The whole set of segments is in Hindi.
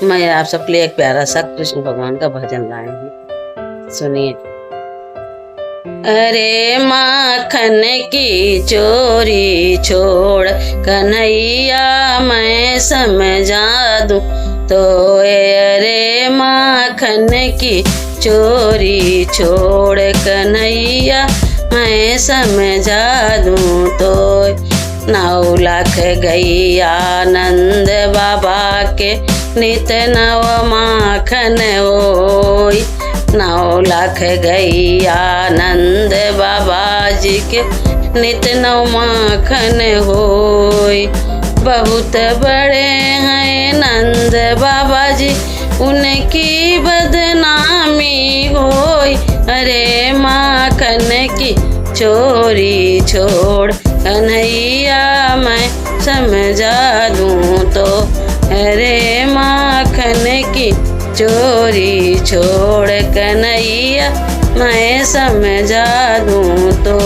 मैं आप सबके लिए एक प्यारा सा कृष्ण भगवान का भजन लाई हूँ, सुनिए। अरे माखन की चोरी छोड़ कन्हैया मैं समझा दूँ तो, अरे माखन की चोरी छोड़ कन्हैया मैं समझा दूँ तो। 9 लाख गैया नंद बाबा के नित नव माखन होई। 9 लाख गैया नंद बाबा जी के नित नव माखन होई। बहुत बड़े हैं नंद बाबा जी उनकी बदनामी होई। अरे माखन की चोरी छोड़ कन्हैया मैं समझा दूँ तो, अरे माखन की चोरी छोड़ कन्हैया मैं समझा दूँ तो।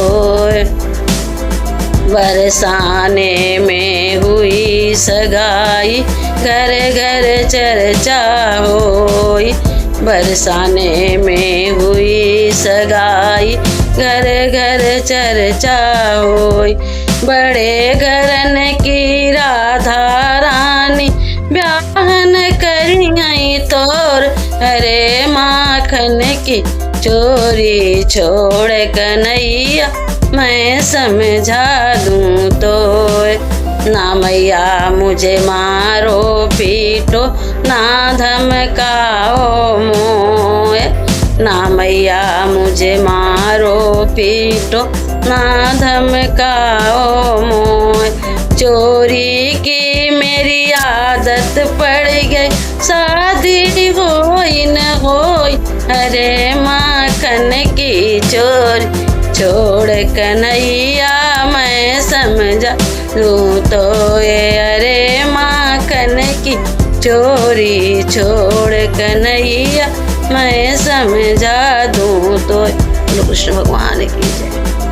बरसाने में हुई सगाई घर घर चर्चा होई। बरसाने में हुई सगाई घर घर चर्चा होई। बड़े घरन की राधा रानी ब्याहन करी गई तोर। अरे माखन की चोरी छोड़ कन्हैया मैं समझा दूँ तो। ना मैया मुझे मारो पीटो ना धमकाओ मोए। ना मैया मुझे मारो पीटो ना धमकाओ मोए। चोरी की मेरी आदत पड़ गई शादी होई न होई। अरे माखन की चोरी छोड़ कन्हैया मैं समझा दूँ तो, अरे माखन की चोरी छोड़ कन्हैया मैं समझा दूँ तो। कृष्ण भगवान की जय।